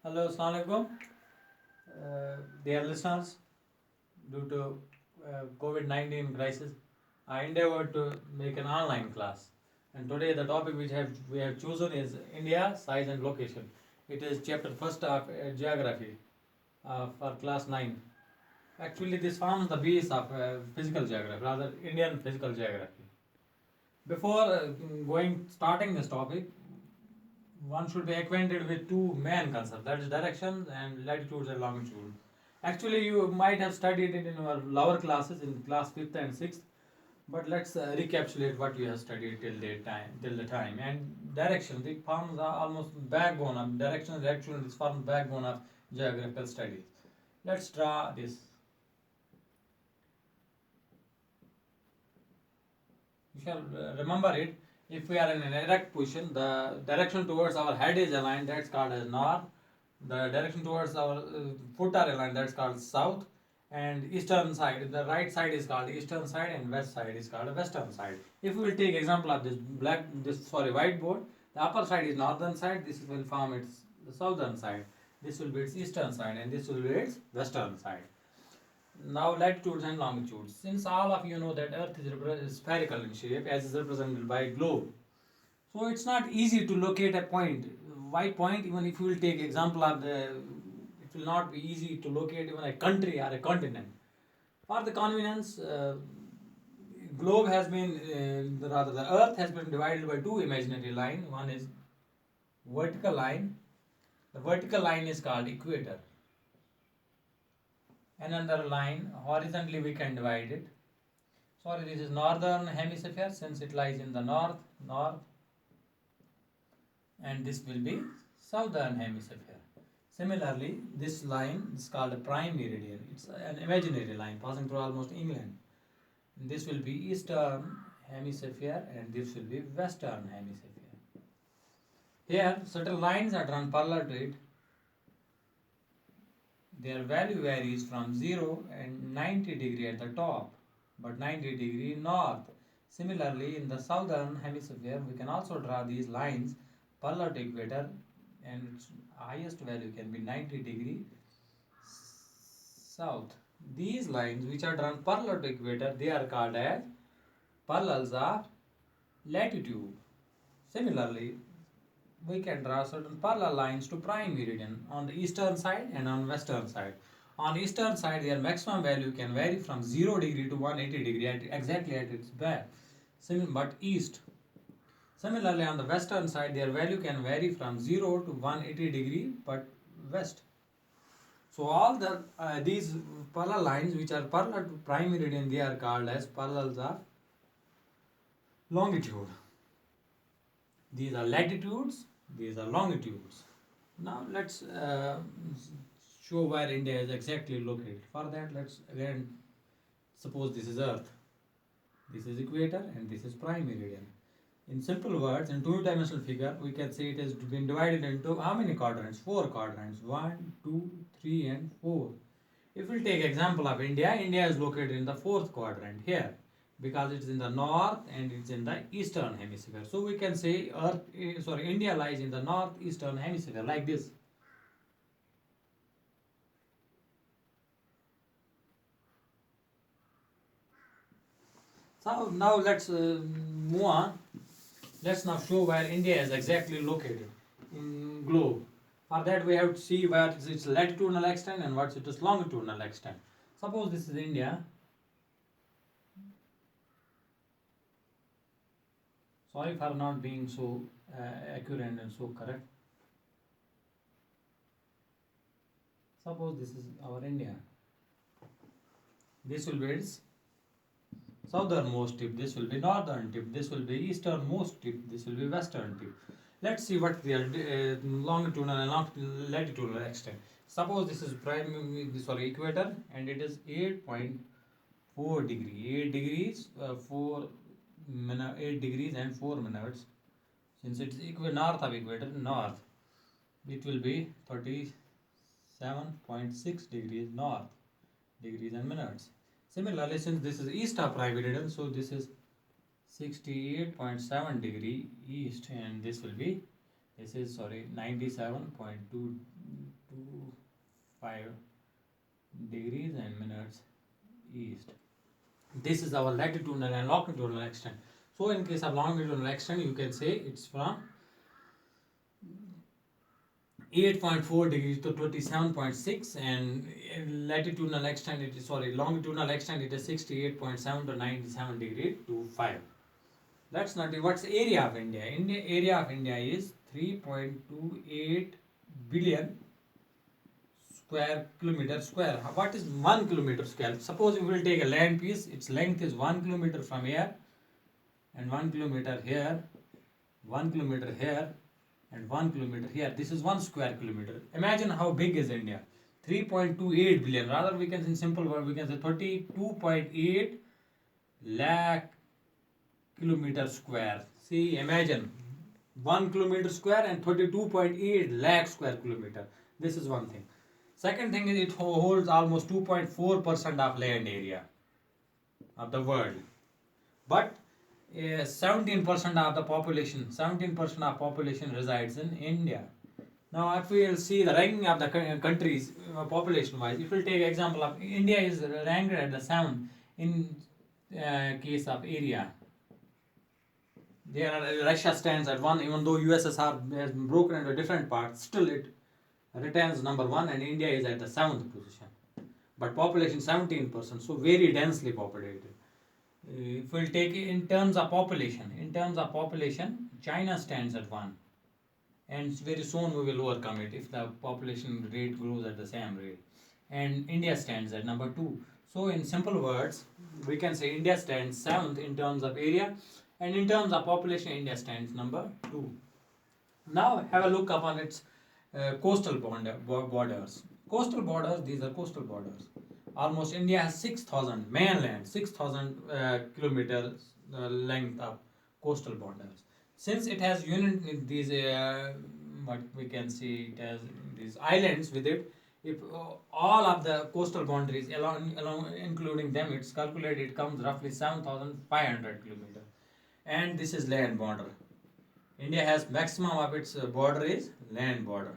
Hello, Assalamualaikum. Dear listeners, due to COVID-19 crisis, I endeavored to make an online class. And today the topic which we have chosen is India, size and location. It is chapter first of geography for class 9. Actually, this forms the base of physical geography, rather Indian physical geography. Before starting this topic, one should be acquainted with two main concepts, that is directions and latitudes and longitude. Actually, you might have studied it in your lower classes in class 5th and 6th, but let's recapitulate what you have studied till the time. And directions, it forms the almost backbone of directions. Actually, this forms backbone of geographical studies. Let's draw this. You shall remember it. If we are in an erect position, the direction towards our head is aligned, that's called as north. The direction towards our foot are aligned, that's called south. And eastern side, the right side is called eastern side, and west side is called western side. If we will take example of this whiteboard, the upper side is northern side, this will form its the southern side. This will be its eastern side, and this will be its western side. Now latitudes and longitudes. Since all of you know that Earth is spherical in shape, as is represented by a globe, so it's not easy to locate a point. Why point? Even if you will take example of it will not be easy to locate even a country or a continent. For the convenience, globe has been rather the Earth has been divided by two imaginary lines. One is vertical line. The vertical line is called equator. Another line horizontally we can divide it. Sorry, this is northern hemisphere since it lies in the north, and this will be southern hemisphere. Similarly, this line is called a prime meridian. It's an imaginary line passing through almost England. And this will be eastern hemisphere, and this will be western hemisphere. Here, certain lines are drawn parallel to it. Their value varies from 0 and 90 degree at the top, but 90 degree north. Similarly, in the southern hemisphere, we can also draw these lines parallel to equator, and its highest value can be 90 degree south. These lines which are drawn parallel to equator, they are called as parallels of latitude. Similarly, we can draw certain parallel lines to prime meridian on the eastern side and on western side. On eastern side, their maximum value can vary from 0 degree to 180 degree exactly at its back, but east. Similarly, on the western side, their value can vary from 0 to 180 degree but west. So all these parallel lines which are parallel to prime meridian, they are called as parallels of longitude. These are latitudes, these are longitudes. Now let's show where India is exactly located. For that, let's again suppose this is Earth, this is equator, and this is prime meridian. In simple words, in two-dimensional figure, we can say it has been divided into how many quadrants? 4 quadrants. 1, 2, 3, and 4. If we take example of India, India is located in the 4th quadrant here, because it's in the north and it's in the eastern hemisphere. So we can say India lies in the northeastern hemisphere like this. So now let's move on. Let's now show where India is exactly located in globe. For that we have to see where is its latitudinal extent and what's its longitudinal extent. Suppose this is India. Sorry for not being so accurate and so correct. Suppose this is our India. This will be its southernmost tip, this will be northern tip, this will be easternmost tip, this will be western tip. Let's see what the longitudinal and latitudinal extent. Suppose this is equator, and it is 8.4 degree, 8 degrees 8 degrees and 4 minutes. Since it is north of equator, north, it will be 37.6 degrees north, degrees and minutes. Similarly, since this is east of prime meridian, so this is 68.7 degree east, and this is 97.2 5 degrees and minutes east. This is our latitudinal and longitudinal extent. So in case of longitudinal extent, you can say it's from 8.4 degrees to 27.6, and latitudinal extent it is, longitudinal extent it is 68.7 to 97 degree to 5. That's not it. What's the area of India? Area of India is 3.28 billion square kilometer square. What is 1 kilometer square? Suppose we will take a land piece, its length is 1 kilometer from here, and 1 kilometer here, 1 kilometer here, and 1 kilometer here. This is 1 square kilometer. Imagine how big is India. 3.28 billion. Rather, we can, in simple word, we can say 32.8 lakh kilometer square. See, imagine 1 kilometer square and 32.8 lakh square kilometer. This is one thing. Second thing is it holds almost 2.4% of land area of the world. But 17% of the population, 17% of population resides in India. Now, if we will see the ranking of the countries population-wise, if we will take example of India is ranked at the 7th in case of area. Russia stands at 1, even though USSR has been broken into different parts, still it retains number 1, and India is at the 7th position. But population 17%, so very densely populated. If we'll take it in terms of population, China stands at 1, and very soon we will overcome it if the population rate grows at the same rate. And India stands at number 2. So in simple words, we can say India stands 7th in terms of area, and in terms of population, India stands number 2. Now have a look upon its coastal borders. Coastal borders, these are coastal borders. Almost India has 6,000 mainland, 6,000 kilometers length of coastal borders. Since it has these what we can see, it has these islands with it. If all of the coastal boundaries along including them, it's calculated, it comes roughly 7,500 kilometers. And this is land border. India has maximum of its border is land border.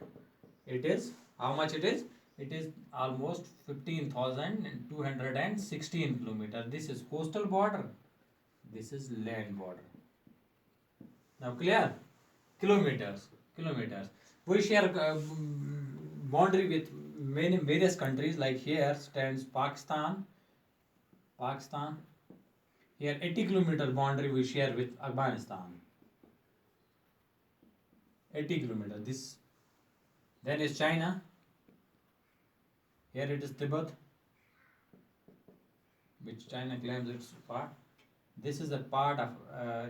It is how much it is? It is almost 15,216 kilometers. This is coastal border. This is land border. Now clear? Kilometers. We share boundary with many various countries. Like here stands Pakistan. Here 80 kilometer boundary we share with Afghanistan. 80 kilometers. This. Then is China. Here it is Tibet, which China claims its part. This is a part of,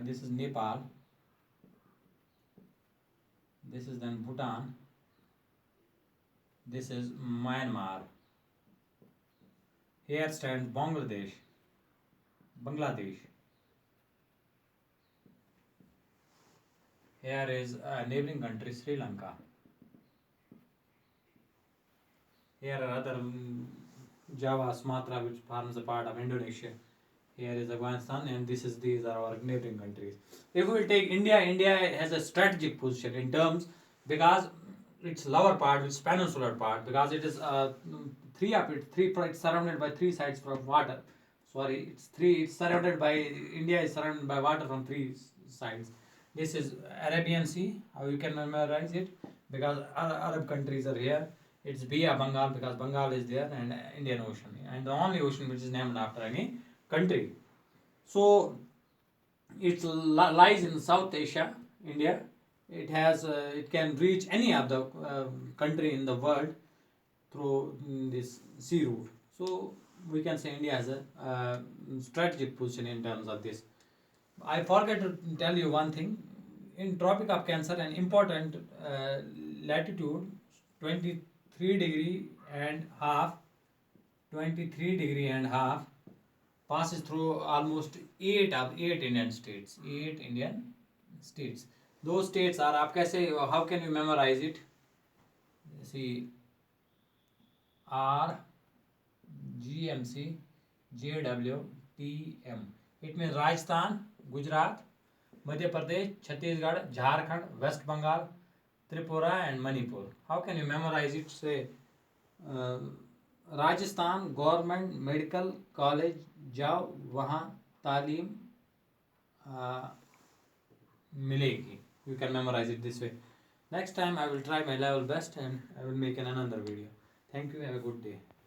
this is Nepal. This is then Bhutan. This is Myanmar. Here stands Bangladesh. Here is a neighboring country, Sri Lanka. Here are other Java, Sumatra, which forms a part of Indonesia. Here is Afghanistan, and these are our neighboring countries. If we take India, India has a strategic position in terms, because its lower part, its peninsular part, because it is it's surrounded by 3 sides from water. It's surrounded by, India is surrounded by water from 3 sides. This is Arabian Sea, how you can memorize it, because Arab countries are here. It's Bay of Bengal, because Bengal is there, and Indian Ocean, and the only ocean which is named after any country. So it lies in South Asia, India. It has it can reach any of the country in the world through this sea route. So we can say India has a strategic position in terms of this. I forgot to tell you one thing. In Tropic of Cancer, an important latitude, 23 degree and half, passes through almost 8 Indian states. 8 Indian states. Those states are, how can you memorize it? See, R, GMC, JWTM. It means Rajasthan, Gujarat, Madhya Pradesh, Chhattisgarh, Jharkhand, West Bengal, Tripura and Manipur. How can you memorize it? Say, uh, Rajasthan Government Medical College जाओ वहाँ तालीम मिलेगी. You can memorize it this way. Next time I will try my level best and I will make another video. Thank you. Have a good day.